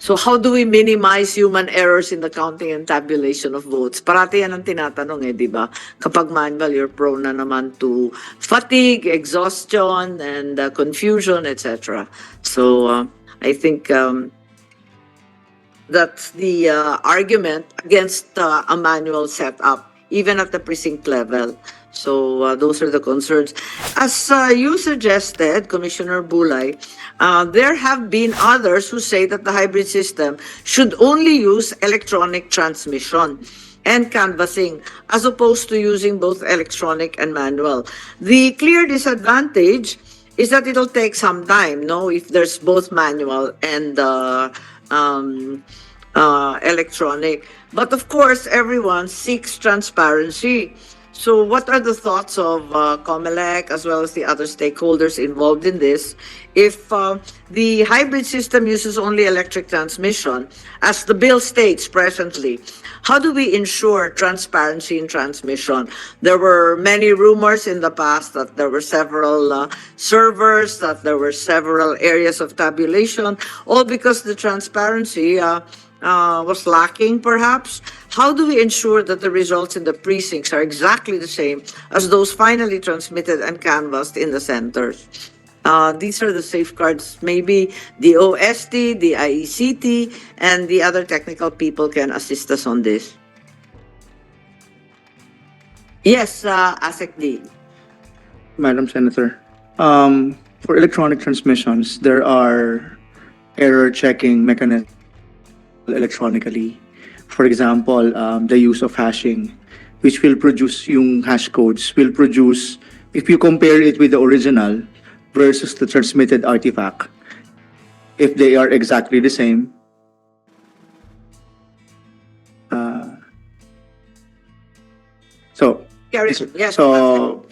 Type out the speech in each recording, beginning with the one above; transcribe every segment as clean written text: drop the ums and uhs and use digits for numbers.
So how do we minimize human errors in the counting and tabulation of votes? Parati yan ang tinatanong di ba? Kapag manual, you're prone na naman to fatigue, exhaustion, and confusion, etc. So I think that's the argument against a manual setup, even at the precinct level. So those are the concerns. As you suggested, Commissioner Bulay, there have been others who say that the hybrid system should only use electronic transmission and canvassing, as opposed to using both electronic and manual. The clear disadvantage is that it'll take some time, no, if there's both manual and electronic. But of course, everyone seeks transparency. So what are the thoughts of Comelec as well as the other stakeholders involved in this? If the hybrid system uses only electric transmission, as the bill states presently, how do we ensure transparency in transmission? There were many rumors in the past that there were several servers, that there were several areas of tabulation, all because the transparency was lacking, perhaps. How do we ensure that the results in the precincts are exactly the same as those finally transmitted and canvassed in the centers? These are the safeguards. Maybe the OST, the IECT, and the other technical people can assist us on this. Yes, ASEC D. Madam Senator, for electronic transmissions, there are error checking mechanisms electronically. For example, the use of hashing, which will produce yung hash codes, will produce, if you compare it with the original versus the transmitted artifact, if they are exactly the same, so Yes. so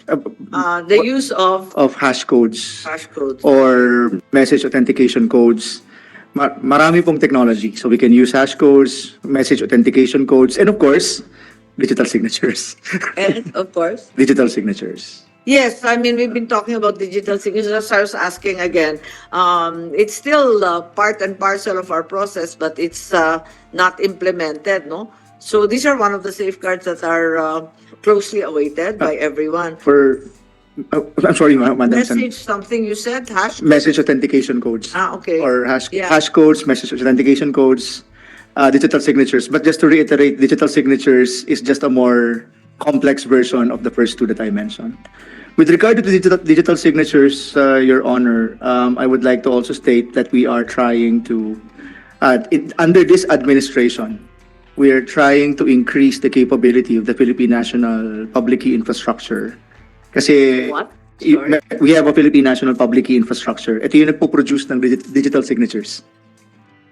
The use of hash codes hash codes. or message authentication codes. Marami pong technology. So we can use hash codes, message authentication codes, and of course, digital signatures. And of course. Digital signatures. Yes, I mean, we've been talking about digital signatures. I was asking again. It's still part and parcel of our process, but it's not implemented, no? So these are one of the safeguards that are closely awaited by everyone. I'm sorry, Madam Senator. Message something you said, hash? Message authentication codes. Okay. Or hash Yeah. codes, message authentication codes, digital signatures. But just to reiterate, digital signatures is just a more complex version of the first two that I mentioned. With regard to the digital signatures, Your Honor, I would like to also state that we are trying to, under this administration, we are trying to increase the capability of the Philippine National Public Key Infrastructure. Kasi What? Sorry. we have a Philippine National Public Key Infrastructure. Ito yung nagpo-produce ng digital signatures.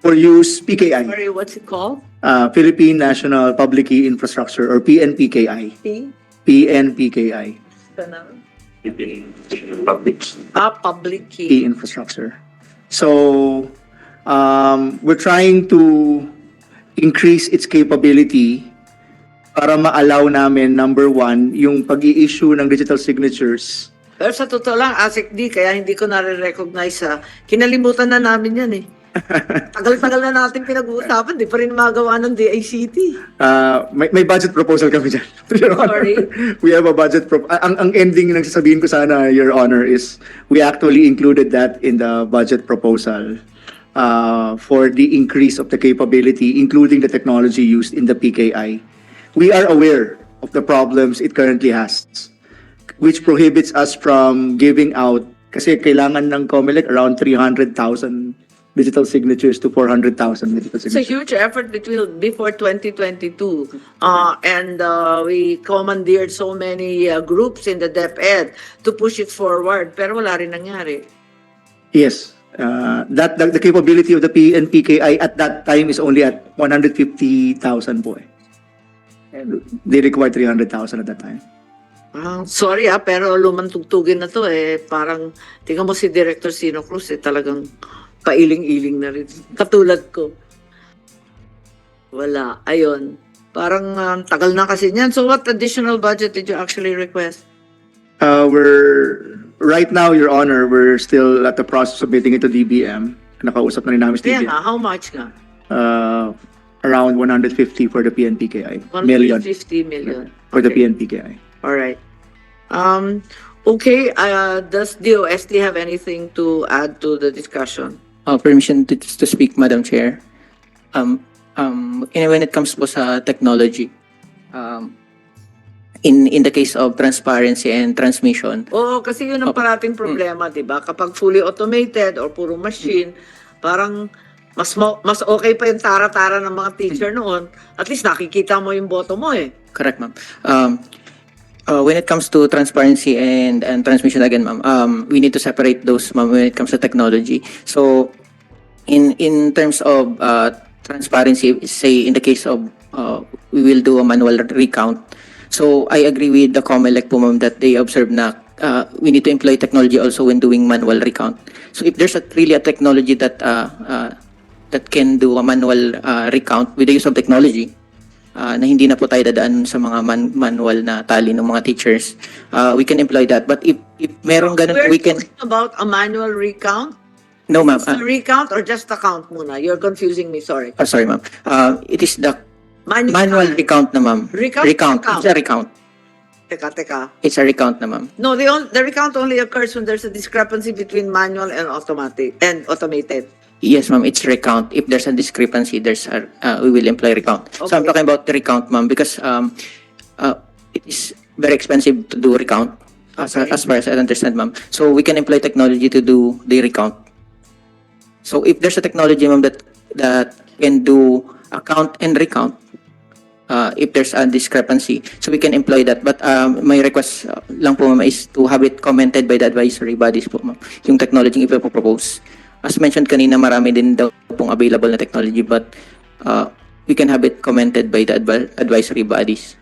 For use PKI. Sorry, what's it called? Philippine National Public Key Infrastructure or PNPKI. P? PNPKI. Public Key key. Infrastructure. So, we're trying to increase its capability para ma-allow namin, number one, yung pag-i-issue ng digital signatures. Pero sa totoo lang, ASEC D, kaya hindi ko nare-recognize kinalimutan na namin yan eh. Tagal-tagal na natin pinag-uusapan, di pa rin magawa ng DICT. May budget proposal kami dyan. Your Honor. Sorry? We have a budget ang ending ng sasabihin ko sana, Your Honor, is we actually included that in the budget proposal for the increase of the capability, including the technology used in the PKI. We are aware of the problems it currently has, which prohibits us from giving out, kasi kailangan ng Comelec around 300,000 digital signatures to 400,000 digital signatures. It's a huge effort before 2022. And we commandeered so many groups in the DepEd to push it forward. Pero wala rin nangyari. Yes. The capability of the PNPKI at that time is only at 150,000 po eh. They require 300,000 at that time. Sorry pero lumantugtugin na to eh. Parang, tingnan mo si Director Sino Cruz talagang pailing-iling na rin. Katulad ko. Wala. Ayun. Parang tagal na kasi niyan. So what additional budget did you actually request? Right now, Your Honor, we're still at the process of submitting it to DBM. Nakausap na rin namin sa Kaya DBM. nga, how much nga? uh, around 150 for the PNPKI. 150 million. For the Okay. PNPKI. All right. Okay. Does DOST have anything to add to the discussion? Permission to speak, Madam Chair. When it comes po sa technology, um, in the case of transparency and transmission, Oo, kasi yun ang Opo. parating problema, di ba? Kapag fully automated or puro machine, parang mas okay pa yung tara-tara ng mga teacher noon. At least nakikita mo yung boto mo eh. correct, ma'am. When it comes to transparency and transmission again, ma'am, we need to separate those, ma'am, when it comes to technology. So, in terms of transparency, say in the case of we will do a manual recount. So I agree with the Comelec po, ma'am, that they observe na we need to employ technology also when doing manual recount. So if there's really a technology that that can do a manual recount with the use of technology, na hindi na po tayo dadaan sa mga manual na tally ng mga teachers, we can employ that. But if meron ganun, We're we can... talking about a manual recount? No, ma'am. Is it a recount or just a count muna? You're confusing me, sorry. Sorry, ma'am. It is the Manual, manual recount na, ma'am. Recount? It's a recount. Teka. It's a recount na, ma'am. No, the recount only occurs when there's a discrepancy between manual and automated. Yes, ma'am. It's recount. If there's a discrepancy, we will employ recount. So I'm Okay. talking about the recount, ma'am, because it is very expensive to do recount, as far as I understand, ma'am. So we can employ technology to do the recount. So if there's a technology, ma'am, that can do account and recount, if there's a discrepancy, so we can employ that. But my request lang po, ma'am, is to have it commented by the advisory bodies po, ma'am, yung technology ipopropose. As mentioned kanina, marami din daw pong available na technology, but we can have it commented by the advisory bodies.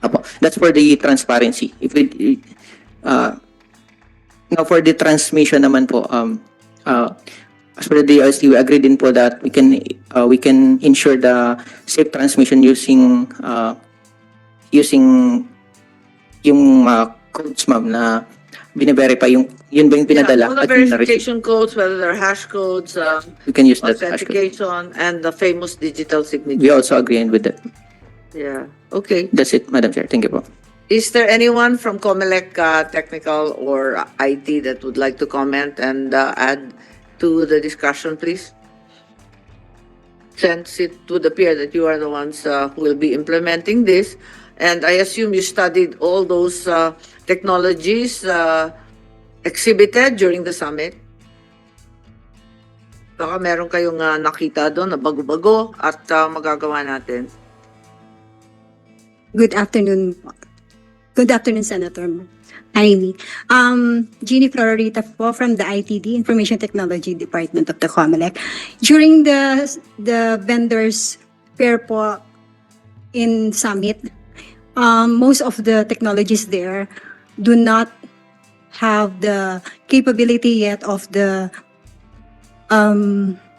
Apo. That's for the transparency. If we now for the transmission naman po, as per the DOST, we agree din po that we can ensure the safe transmission using yung codes, ma'am, na bine-verify yun ba yung pinadala All the at yung na-receive. verification codes, whether they're hash codes, We can use that hash code. authentication, and the famous digital We signature. also agree with that. Yeah. Okay. That's it, Madam Chair. Thank you po. Is there anyone from Comelec Technical or IT that would like to comment and add to the discussion, please? Since it would appear that you are the ones who will be implementing this, and I assume you studied all those technologies exhibited during the summit. Baka meron kayong nakita doon na bago-bago at magagawa natin. Good afternoon. Good afternoon, Senator Imee. Jeannie Florita po from the ITD, Information Technology Department of the Comelec. During the vendors fair po in Summit, most of the technologies there do not have the capability yet of the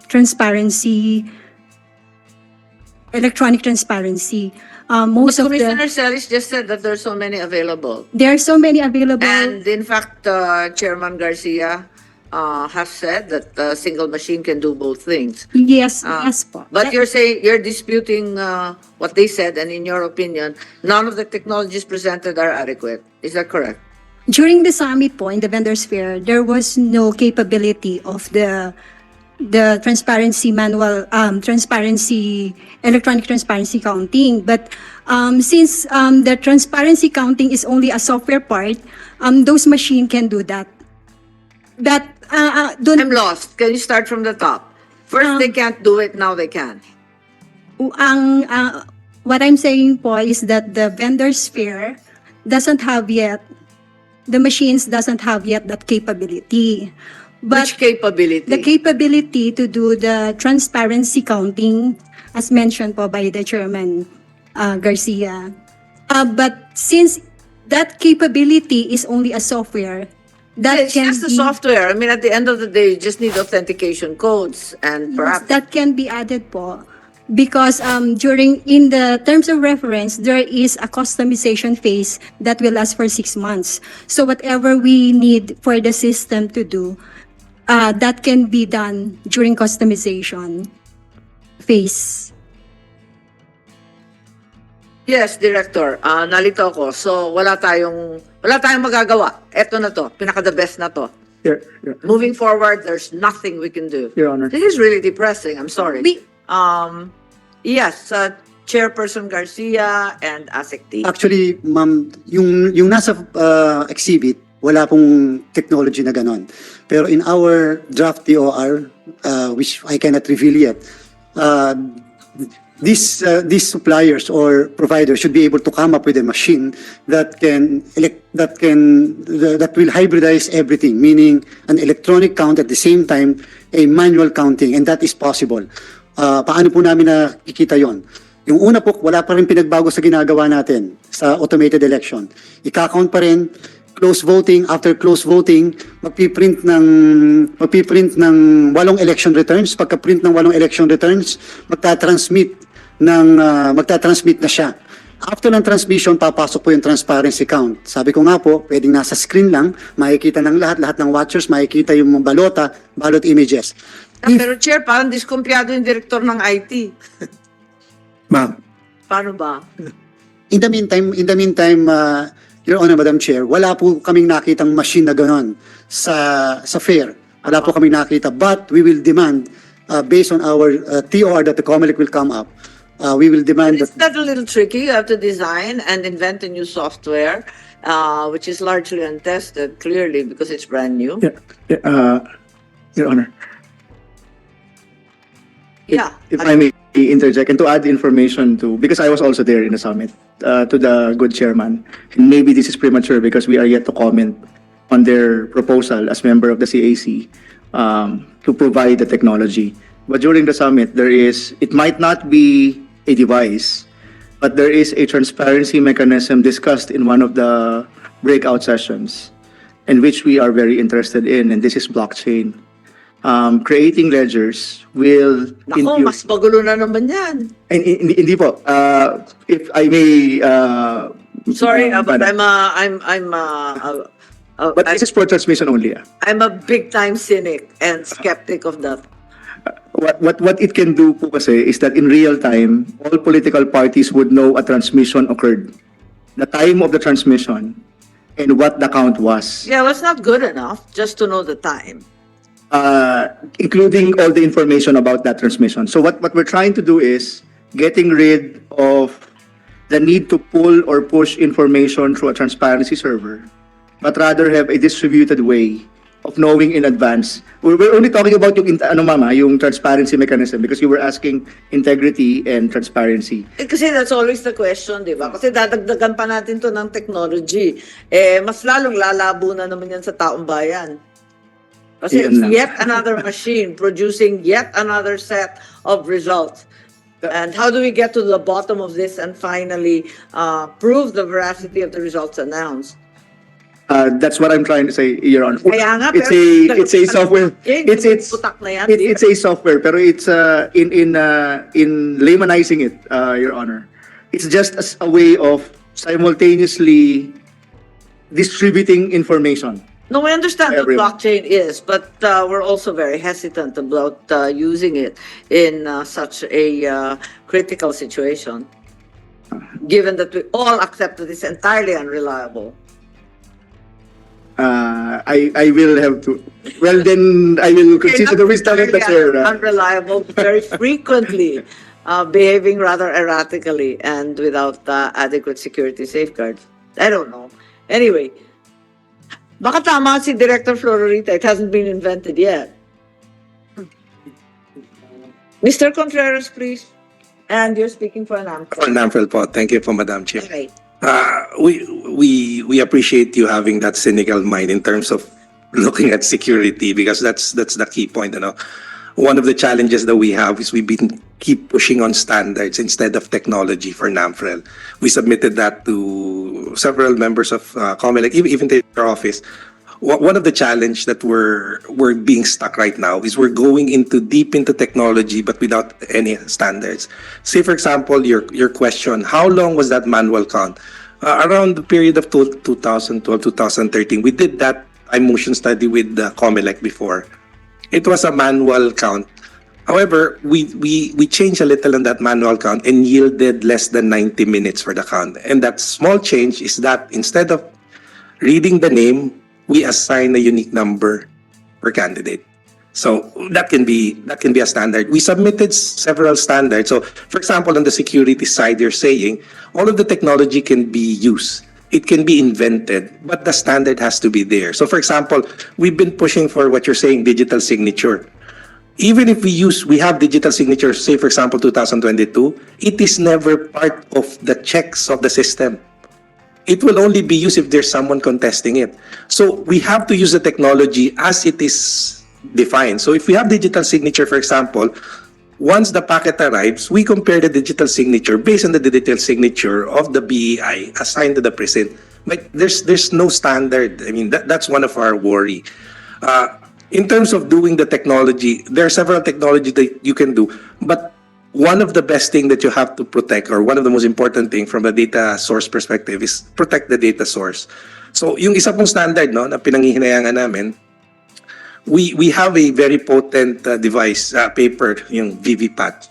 transparency, electronic transparency. Most But of the Commissioner Celis just said that there's so many available. there are so many available. And in fact, Chairman Garcia has said that a single machine can do both things. Yes, Ah, yes po. But you're saying you're disputing what they said, and in your opinion, none of the technologies presented are adequate. Is that correct? During the summit po, in the vendors fair, there was no capability of the transparency manual, electronic transparency counting. But since the transparency counting is only a software part, those machine can do that. That I'm don't lost. Can you start from the top? First, they can't do it. Now they can. what I'm saying po is that the vendors fair doesn't have yet, the machines doesn't have yet that capability. But Which capability? the capability to do the transparency counting, as mentioned po by the Chairman Garcia. But since that capability is only a software, that It's can just the be, software. I mean, at the end of the day, you just need authentication codes and perhaps that can be added po. Because in the terms of reference, there is a customization phase that will last for 6 months. So whatever we need for the system to do, that can be done during customization. phase. Yes, Director. Nalito ako. So, wala tayong magagawa. Eto na to. Pinaka-the best na to. Moving forward, there's nothing we can do. Your Honor. This is really depressing. I'm sorry. We- Yes, Chairperson Garcia and ASEC. Actually, ma'am, yung nasa exhibit, wala pong technology na ganon. Pero in our draft TOR, which I cannot reveal yet, these suppliers or providers should be able to come up with a machine that will hybridize everything, meaning an electronic count at the same time a manual counting, and that is possible. Paano po namin nakikita yon? Yung una po, wala pa rin pinagbago sa ginagawa natin sa automated election. Ika-count pa rin, close voting, after close voting, magpiprint ng 8 election returns. Pagka-print ng 8 election returns, magtatransmit na siya. After ng transmission, papasok po yung transparency count. Sabi ko nga po, pwedeng nasa screen lang, makikita ng lahat ng watchers, makikita yung ballot images. Pero Chair, parang diskumpiyado yung director ng IT. Ma'am, Paano ba? in the meantime, Your Honor, Madam Chair, wala po kaming nakitang machine na gano'n sa fair. Wala po kaming nakita. But we will demand, based on our TOR that the Comelec will come up, we will demand that... Isn't that a little tricky? You have to design and invent a new software, which is largely untested, clearly, because it's brand new. Your Honor. Yeah. If I may interject and to add information to, because I was also there in the summit, to the good chairman, and maybe this is premature because we are yet to comment on their proposal as member of the CAC to provide the technology. But during the summit, it might not be a device, but there is a transparency mechanism discussed in one of the breakout sessions, in which we are very interested in, and this is blockchain. Creating ledgers will Nako, mas magulo na naman yan. hindi po. If I may Sorry, but but this is for transmission only. I'm a big time cynic and skeptic of that. What it can do po kasi is that in real time, all political parties would know a transmission occurred. The time of the transmission and what the count was. Yeah, well, it's not good enough just to know the time. Including all the information about that transmission. So what we're trying to do is getting rid of the need to pull or push information through a transparency server, but rather have a distributed way of knowing in advance. We're only talking about yung transparency mechanism because you were asking integrity and transparency. Kasi that's always the question, di ba? Kasi dadagdagan pa natin to ng technology. Mas lalong lalabo na naman yan sa taong bayan. Kasi it's yet another machine producing yet another set of results. And how do we get to the bottom of this and finally prove the veracity of the results announced? That's what I'm trying to say, Your Honor. Kaya nga, It's a software. It's putak na yan, it's a software, pero it's in laymanizing it, Your Honor. It's just a way of simultaneously distributing information. No, we understand what Everyone. blockchain is, but we're also very hesitant about using it in such a critical situation, given that we all accept that it's entirely unreliable. I will have to. Well, then I will consider the wisdom of the chair. Unreliable, very frequently behaving rather erratically and without adequate security safeguards. I don't know. Anyway, baka tama si Director Flororita, it hasn't been invented yet. Mr. Contreras, please. And you're speaking for an AMCO. For NAMFEL po. Thank you po, Madam Chair. Okay. We appreciate you having that cynical mind in terms of looking at security because that's the key point. You know, one of the challenges that we have is keep pushing on standards instead of technology for NAMFREL. We submitted that to several members of Comelec, even to their office. One of the challenge that we're being stuck right now is we're going deep into technology but without any standards. Say for example, your question, how long was that manual count? Around the period of 2012, 2013, we did that time motion study with Comelec before. It was a manual count However, we changed a little on that manual count and yielded less than 90 minutes for the count. And that small change is that instead of reading the name, we assign a unique number per candidate. So that can be a standard. We submitted several standards. So for example, on the security side, you're saying all of the technology can be used. It can be invented, but the standard has to be there. So for example, we've been pushing for what you're saying, digital signature. Even if we have digital signature, say for example 2022, it is never part of the checks of the system. It will only be used if there's someone contesting it. So we have to use the technology as it is defined. So if we have digital signature, for example, once the packet arrives, we compare the digital signature based on the digital signature of the BEI assigned to the precinct. But there's no standard. I mean, that's one of our worry. In terms of doing the technology, there are several technologies that you can do, but one of the best thing that you have to protect, or one of the most important thing from a data source perspective, is protect the data source. So yung isa pong standard, no, na pinanghihinayangan namin, we have a very potent device, paper, yung VVPAT.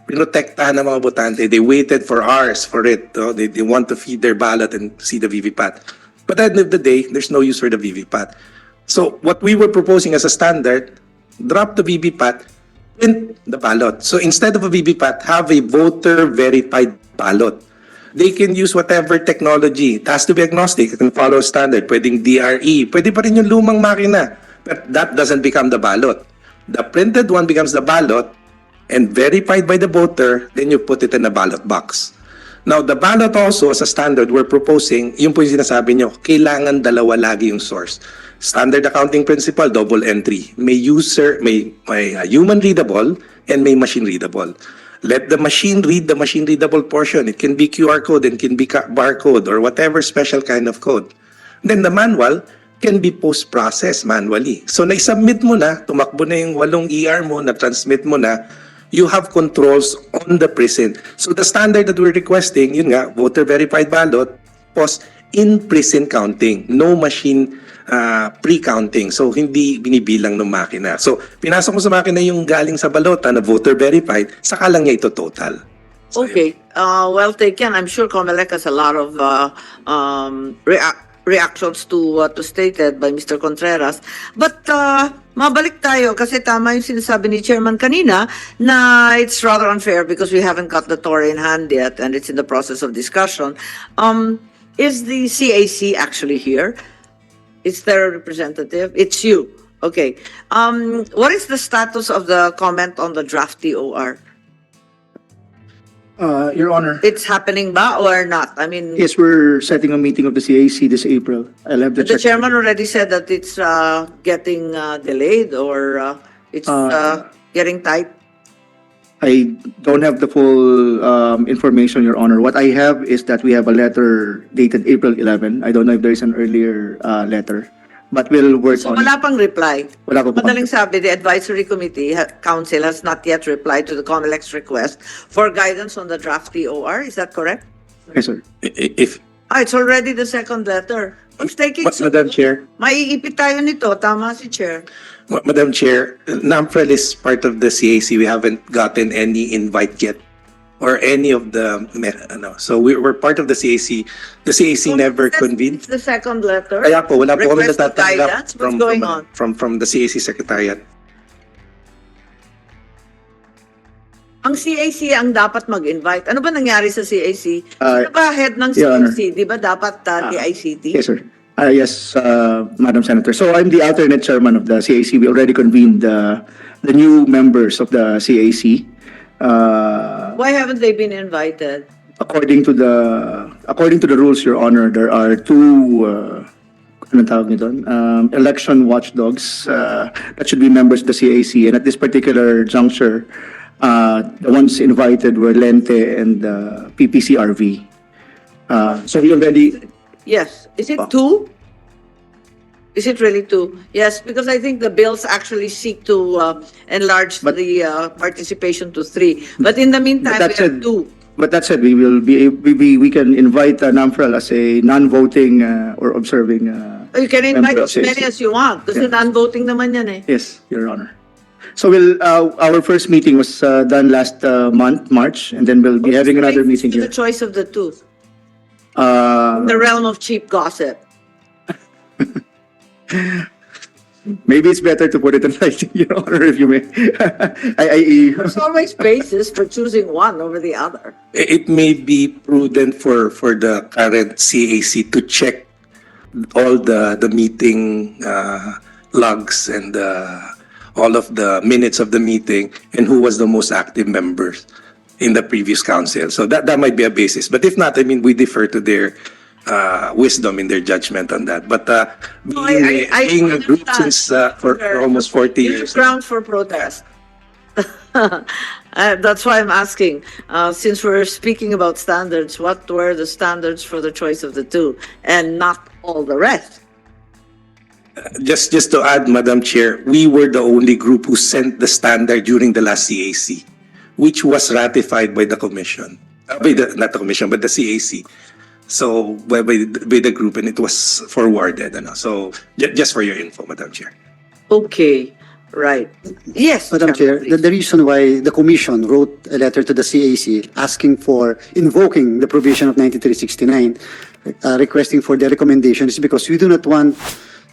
Pinotektahan ng mga botante. They waited for hours for it. No? They want to feed their ballot and see the VVPAT. But at the end of the day, there's no use for the VVPAT. So what we were proposing as a standard, drop the VVPAT, print the ballot. So instead of a VVPAT, have a voter verified ballot. They can use whatever technology. It has to be agnostic. It can follow standard. Pwedeng DRE. Pwede pa rin yung lumang makina. But that doesn't become the ballot. The printed one becomes the ballot and verified by the voter, then you put it in a ballot box. Now, the ballot also, as a standard, we're proposing, yung po yung sinasabi nyo, kailangan dalawa lagi yung source. Standard accounting principle, double entry. May human readable and may machine readable. Let the machine read the machine readable portion. It can be QR code and can be barcode or whatever special kind of code. Then the manual can be post-processed manually. So na-submit mo na, tumakbo na yung 8 ER mo, na-transmit mo na, you have controls on the precinct. So the standard that we're requesting, yun nga, voter verified ballot, post in precinct counting, no machine pre-counting. So hindi binibilang ng makina. So pinasok mo sa makina yung galing sa balota na voter verified, saka lang niya ito total. So, Okay, well taken. I'm sure Comelec has a lot of reactions to what was stated by Mr. Contreras. But mabalik tayo kasi tama yung sinasabi ni Chairman kanina na it's rather unfair because we haven't got the TOR in hand yet and it's in the process of discussion. Is the CAC actually here? Is there a representative? It's you. Okay. What is the status of the comment on the draft TOR? Your Honor, It's happening ba or not? I mean, yes, we're setting a meeting of the CAC this April. I'll have to the check. chairman already said that it's getting delayed or it's getting tight. I don't have the full information, Your Honor. What I have is that we have a letter dated April 11. I don't know if there is an earlier letter, but we'll work So on wala it. pang reply. Wala pa po. Madaling sabi, the advisory committee council has not yet replied to the Comelec's request for guidance on the draft TOR. Is that correct? Yes, sir. if It's already the second letter. It's taking so Madam Chair, Maiipit tayo nito. Tama si Chair. Madam Chair, NAMFREL is part of the CAC. We haven't gotten any invite yet or any of the, so we're part of the CAC. The CAC never convened. It's the second letter. Kaya po, wala po kami Request for natatanggap guidance? What's going on? from the CAC Secretariat. Ang CAC ang dapat mag-invite. Ano ba nangyari sa CAC? Sino ba head ng Your Honor. CAC? Di ba dapat DICT? Yes, sir. Yes, Madam Senator. So I'm the alternate chairman of the CAC. We already convened the new members of the CAC. Why haven't they been invited? According to the rules, Your Honor, there are two anong tawag nito? Election watchdogs that should be members of the CAC. And at this particular juncture, the ones invited were Lente and PPCRV. So we already. Yes. Is it two? Is it really two? Yes, because I think the bills actually seek to enlarge the participation to 3. But in the meantime, But that we have said- 2. But that said, we can invite NAMFREL as a non-voting or observing. You can invite member of as many CAC. as you want kasi Yeah. non-voting naman yan eh. Yes, Your Honor. So our first meeting was done last month, March, and then we'll be having another meeting The here. choice of the two. Uh, In the realm of cheap gossip. Maybe it's better to put it in writing, Your Honor, if you may. There's always basis for choosing one over the other. It may be prudent for the current CAC to check all the meeting logs and all of the minutes of the meeting and who was the most active members in the previous council. So that might be a basis. But if not, I mean, we defer to their wisdom in their judgment on that. But being a group since for almost 40 There's years. grounds for protest. That's why I'm asking. Since we're speaking about standards, what were the standards for the choice of the two, and not all the rest? Just to add, Madam Chair, we were the only group who sent the standard during the last CAC, which was ratified by the commission, not the commission, but the CAC. So by the group, and it was forwarded. So just for your info, Madam Chair. Okay, right. Yes, Madam Chair, Chairman, the reason why the Commission wrote a letter to the CAC asking for invoking the provision of 9369, requesting for the recommendation is because we do not want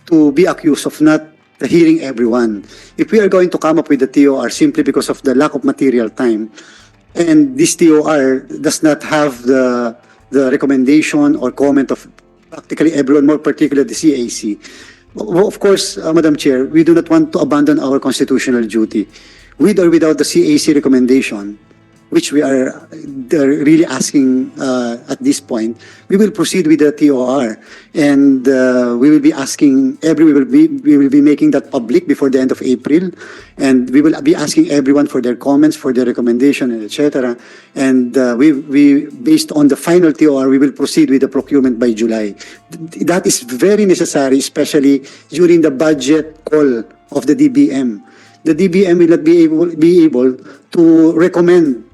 to be accused of not hearing everyone. If we are going to come up with the TOR simply because of the lack of material time, and this TOR does not have the recommendation or comment of practically everyone, more particularly the CAC. Well, of course, Madam Chair, we do not want to abandon our constitutional duty. With or without the CAC recommendation, which we are really asking at this point, we will proceed with the TOR, and we will be asking we will be making that public before the end of April, and we will be asking everyone for their comments, for their recommendation, etc. And we based on the final TOR, we will proceed with the procurement by July. That is very necessary, especially during the budget call of the DBM. The DBM will not be able to recommend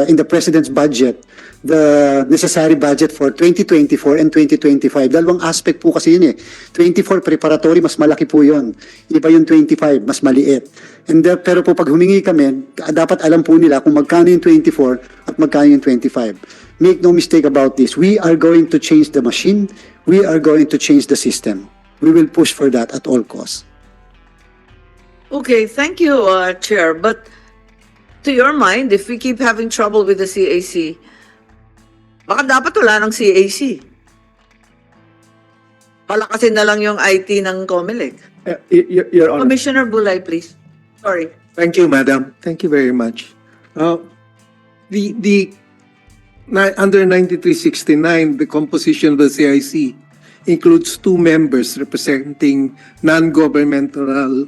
in the President's budget the necessary budget for 2024 and 2025. Dalawang aspect po kasi yun eh. 24 preparatory, mas malaki po yun. Iba yung 25, mas maliit. Pero po pag humingi kami, dapat alam po nila kung magkano yung 24 at magkano yung 25. Make no mistake about this. We are going to change the machine. We are going to change the system. We will push for that at all costs. Okay, thank you, Chair. But to your mind, if we keep having trouble with the CAC, baka dapat wala ng CAC. Palakasin na lang yung IT ng Comelec. Your Honor. Commissioner Bulay, please. Sorry. Thank you, Madam. Thank you very much. Under 9369, the composition of the CIC includes 2 members representing non-governmental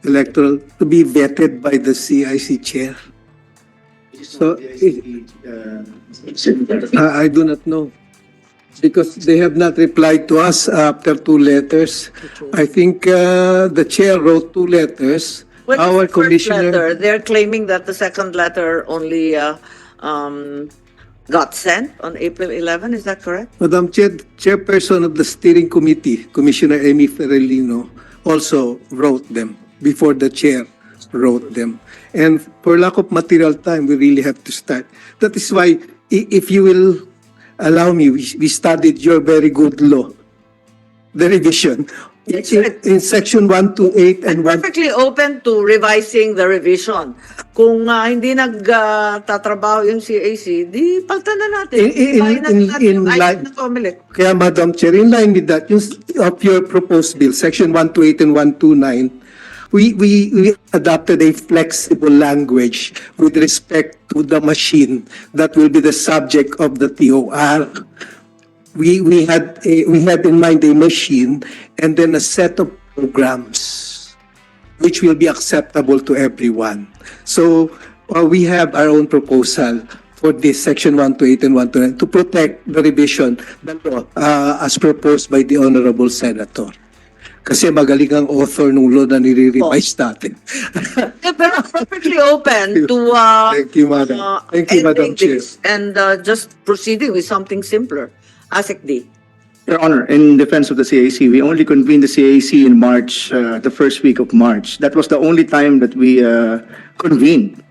electoral to be vetted by the CIC chair. So I do not know, because they have not replied to us after 2 letters. I think the chair wrote 2 letters. What is Our the first commissioner. letter? They're claiming that the second letter only got sent on April 11. Is that correct? Madam Chairperson of the steering committee, Commissioner Imee also wrote them before the chair wrote them. And for lack of material time, we really have to start. That is why, if you will allow me, we studied your very good law, the revision. In section 128 I'm and 1... perfectly open to revising the revision. Kung hindi nagtatrabaho yung CAC, di paltan na natin. Ibahin na natin yung item ng Comelec. Kaya, Madam Chair, in line with that, of your proposed bill, section 128 and 129, we adopted a flexible language with respect to the machine that will be the subject of the TOR. We had in mind a machine and then a set of programs which will be acceptable to everyone. So we have our own proposal for this section 128 and 129 to protect the revision, the law, as proposed by the Honorable Senator. Kasi magaling ang author ng law na nire-revise natin. Yeah, pero perfectly open to Thank you, Madam. Thank you, Madam ending Chair. this and just proceeding with something simpler. ASEC D. Your Honor, in defense of the CAC, we only convened the CAC in March, the first week of March. That was the only time that we convened.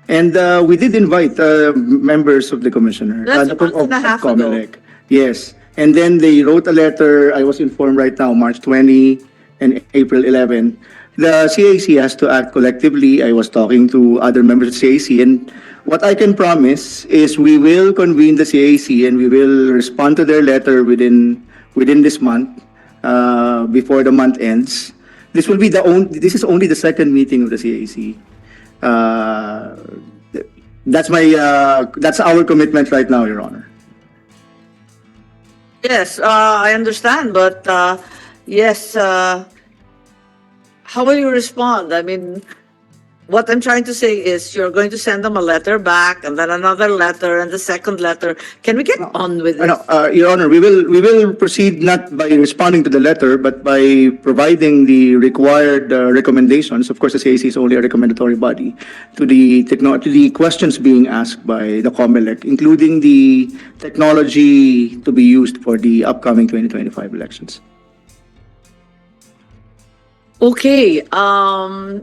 And we did invite members of the commissioner. That's a month and a half ago. Comelec. Yes. And then they wrote a letter, I was informed right now, March 20 and April 11. The CAC has to act collectively. I was talking to other members of the CAC, and what I can promise is we will convene the CAC and we will respond to their letter within this month, before the month ends. This is only the second meeting of the CAC. That's our commitment right now, Your Honor. Yes, I understand, but yes, how will you respond? I mean, what I'm trying to say is you're going to send them a letter back and then another letter and the second letter. Can we get on with this? Your Honor, we will proceed not by responding to the letter, but by providing the required recommendations. Of course, the CAC is only a recommendatory body to the questions being asked by the Comelec, including the technology to be used for the upcoming 2025 elections. Okay,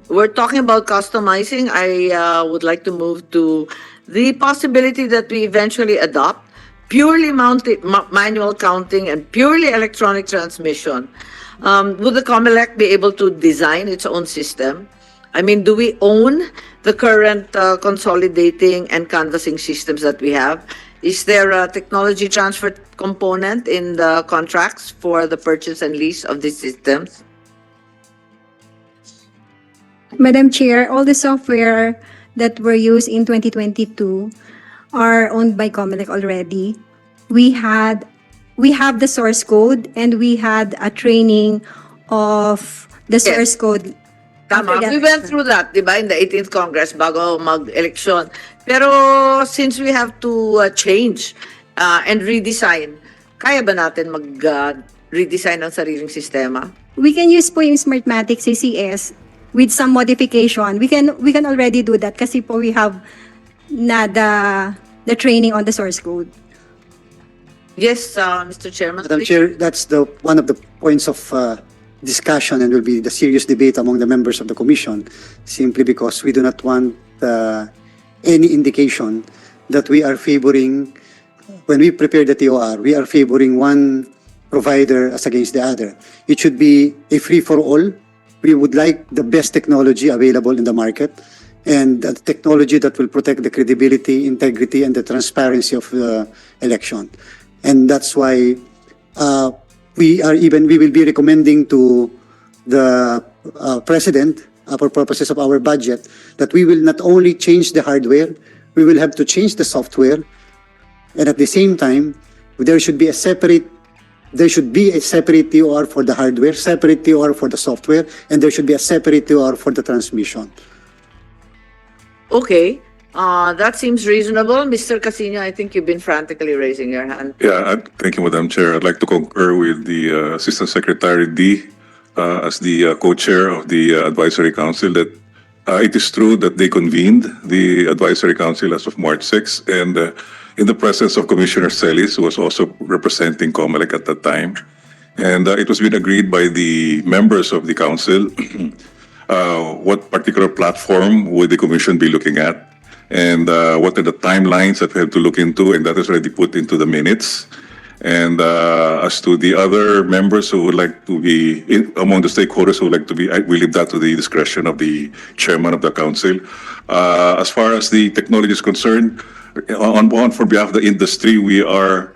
we're talking about customizing. I would like to move to the possibility that we eventually adopt purely manual counting and purely electronic transmission. Would the Comelec be able to design its own system? I mean, do we own the current consolidating and canvassing systems that we have? Is there a technology transfer component in the contracts for the purchase and lease of these systems? Madam Chair, all the software that were used in 2022 are owned by Comelec already. We have the source code and we had a training of the source code. Tama, we went through that, di ba, in the 18th Congress bago mag-eleksyon. Pero since we have to change and redesign, kaya ba natin mag-redesign ng sariling sistema? We can use po yung Smartmatic CCS with some modification. We can already do that kasi po we have na the training on the source code. Yes, Mr. Chairman. Madam please. Chair, that's one of the points of discussion and will be the serious debate among the members of the commission, simply because we do not want any indication that we are favoring, when we prepare the TOR, we are favoring one provider as against the other. It should be a free-for-all. We would like the best technology available in the market and the technology that will protect the credibility, integrity, and the transparency of the election. And that's why we will be recommending to the President, for purposes of our budget, that we will not only change the hardware, we will have to change the software, and at the same time, there should be a separate TOR for the hardware, separate TOR for the software, and there should be a separate TOR for the transmission. Okay, that seems reasonable. Mr. Casino, I think you've been frantically raising your hand. Yeah, thank you, Madam Chair. I'd like to concur with the Assistant Secretary D as the co-chair of the Advisory Council that it is true that they convened the Advisory Council as of March 6, and in the presence of Commissioner Celis, who was also representing Comelec at that time. And it was been agreed by the members of the council what particular platform would the commission be looking at, and what are the timelines that we have to look into, and that is already put into the minutes. And as to the other members who would like to be, among the stakeholders who would like to be, we leave that to the discretion of the chairman of the council. As far as the technology is concerned, on for behalf of the industry, we are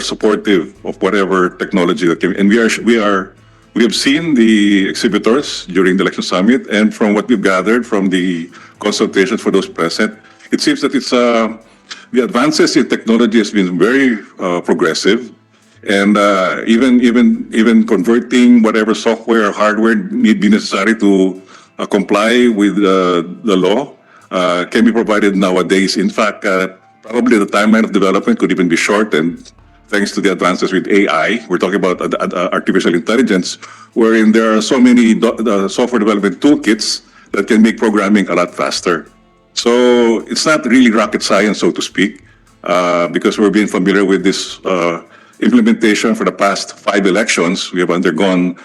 supportive of whatever technology that can, and we have seen the exhibitors during the election summit, and from what we've gathered from the consultations for those present, it seems that it's the advances in technology has been very progressive, and even converting whatever software or hardware need be necessary to comply with the law can be provided nowadays. In fact, probably the timeline of development could even be shortened thanks to the advances with AI. We're talking about artificial intelligence, wherein there are so many software development toolkits that can make programming a lot faster. So it's not really rocket science, so to speak, because we're being familiar with this implementation for the past 5 elections we have undergone,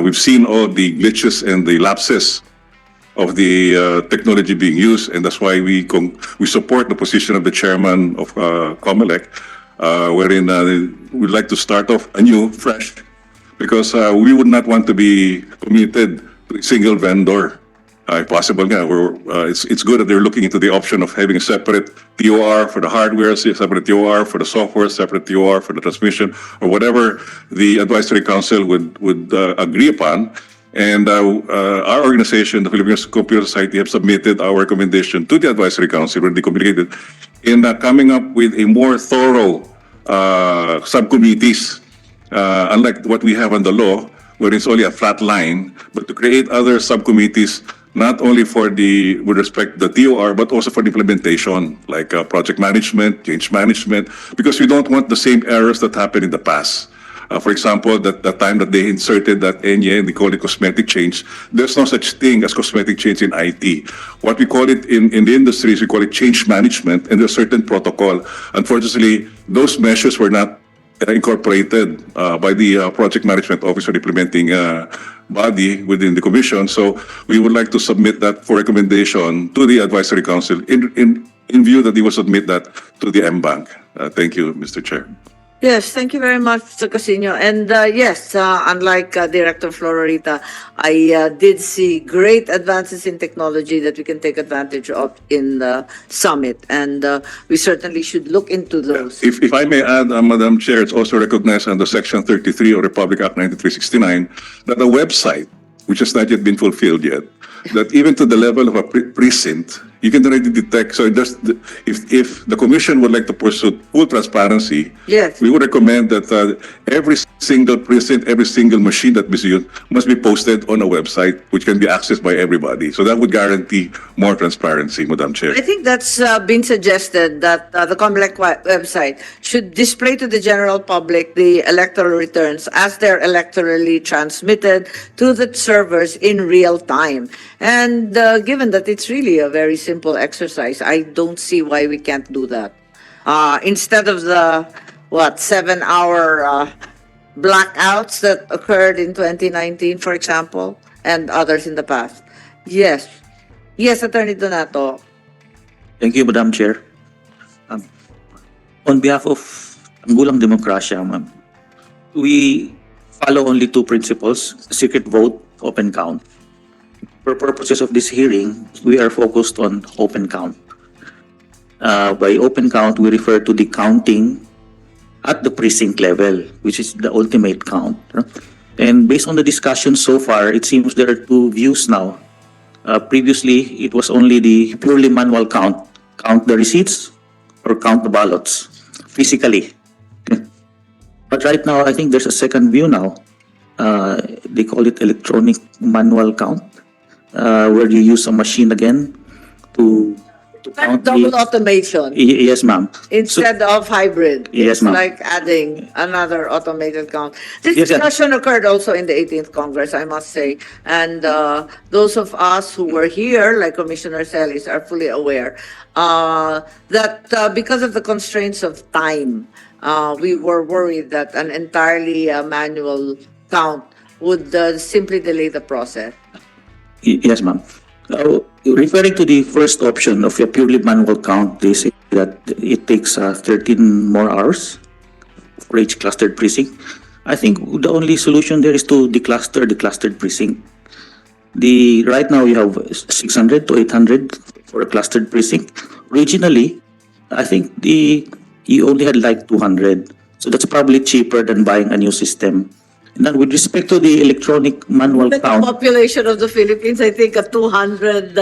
we've seen all the glitches and the lapses of the technology being used, and that's why we support the position of the chairman of Comelec, wherein we'd like to start off anew, fresh, because we would not want to be committed to a single vendor. If possible, it's good that they're looking into the option of having a separate TOR for the hardware, separate TOR for the software, separate TOR for the transmission, or whatever the advisory council would agree upon. And our organization, the Philippine Computer Society, have submitted our recommendation to the advisory council, already communicated, in coming up with a more thorough subcommittees, unlike what we have on the law, where it's only a flat line, but to create other subcommittees, not only with respect to the TOR, but also for the implementation, like project management, change management, because we don't want the same errors that happened in the past. For example, the time that they inserted that ENYE, they call it cosmetic change, there's no such thing as cosmetic change in IT. What we call it in the industry is we call it change management, and there's a certain protocol. Unfortunately, those measures were not incorporated by the project management office or implementing body within the commission. So we would like to submit that for recommendation to the advisory council in view that they will submit that to the M-Bank. Thank you, Mr. Chair. Yes, thank you very much, Mr. Casino. And yes, unlike Director Florita, I did see great advances in technology that we can take advantage of in the summit, and we certainly should look into those. If I may add, Madam Chair, it's also recognized under Section 33 of Republic Act 9369 that a website, which has not yet been fulfilled yet, that even to the level of a precinct, you can already detect. So if the commission would like to pursue full transparency, Yes. we would recommend that every single precinct, every single machine that is used must be posted on a website which can be accessed by everybody. So that would guarantee more transparency, Madam Chair. I think that's been suggested that the Comelec website should display to the general public the electoral returns as they're electorally transmitted to the servers in real time. And given that it's really a very simple exercise, I don't see why we can't do that. Instead of the, 7-hour blackouts that occurred in 2019, for example, and others in the past. Yes. Yes, Attorney Donato. Thank you, Madam Chair. On behalf of Anggulang Demokrasya, ma'am, we follow only two principles: secret vote, open count. For purposes of this hearing, we are focused on open count. By open count, we refer to the counting at the precinct level, which is the ultimate count. And based on the discussion so far, it seems there are two views now. Previously, it was only the purely manual count the receipts or count the ballots physically. But right now, I think there's a second view now. They call it electronic manual count, where you use a machine again to count Double automation Yes, ma'am. instead of hybrid. Yes, It's ma'am. like adding another automated count. This Yes, ma'am. discussion occurred also in the 18th Congress, I must say. And those of us who were here, like Commissioner Celis, are fully aware that because of the constraints of time, we were worried that an entirely manual count would simply delay the process. Yes, ma'am. Referring to the first option of a purely manual count, they say that it takes 13 more hours for each clustered precinct. I think the only solution there is to decluster the clustered precinct. Right now you have 600 to 800 for a clustered precinct. Originally, I think you only had like 200. So that's probably cheaper than buying a new system. Now, with respect to the electronic manual The count, population of the Philippines, I think a 200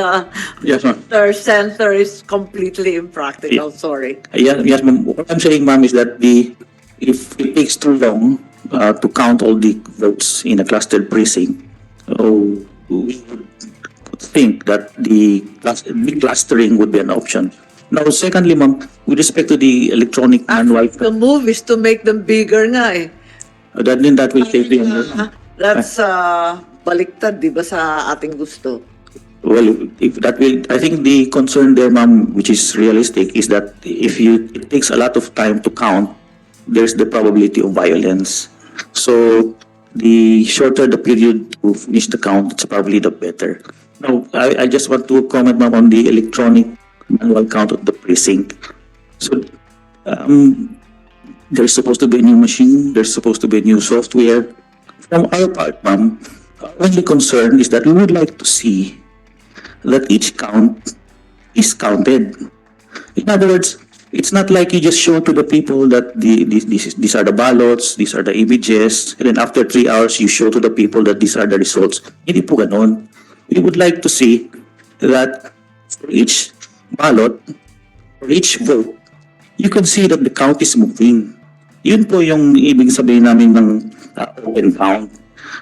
yes, ma'am. center is completely impractical. Sorry. Yes, ma'am. What I'm saying, ma'am, is that if it takes too long to count all the votes in a clustered precinct, we would think that the clustering would be an option. Now, secondly, ma'am, with respect to the electronic manual, The move is to make them bigger nga eh. that will save the That's baliktad, di ba, sa ating gusto? Well, if that will, I think the concern there, ma'am, which is realistic, is that it takes a lot of time to count there's the probability of violence. So the shorter the period to finish the count, it's probably the better. Now, I just want to comment, ma'am, on the electronic manual count of the precinct. So there's supposed to be a new machine, there's supposed to be a new software. From our part, ma'am, our only concern is that we would like to see that each count is counted. In other words, it's not like you just show to the people that these are the ballots, these are the images, and then after 3 hours, you show to the people that these are the results. Hindi po ganon. We would like to see that for each ballot, for each vote, you can see that the count is moving. Yun po yung ibig sabihin namin ng open count.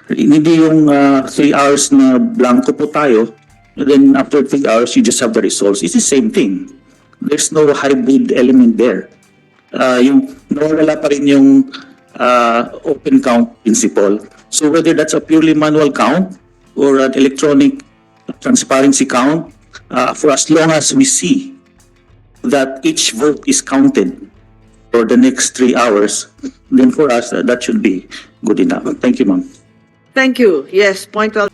Hindi yung 3 hours na blanco po tayo, and then after 3 hours, you just have the results. It's the same thing. There's no hybrid element there. Yung nawawala pa rin yung open count principle. So whether that's a purely manual count or an electronic transparency count, for as long as we see that each vote is counted for the next 3 hours, then for us, that should be good enough. Thank you, ma'am. Thank you. Yes, point well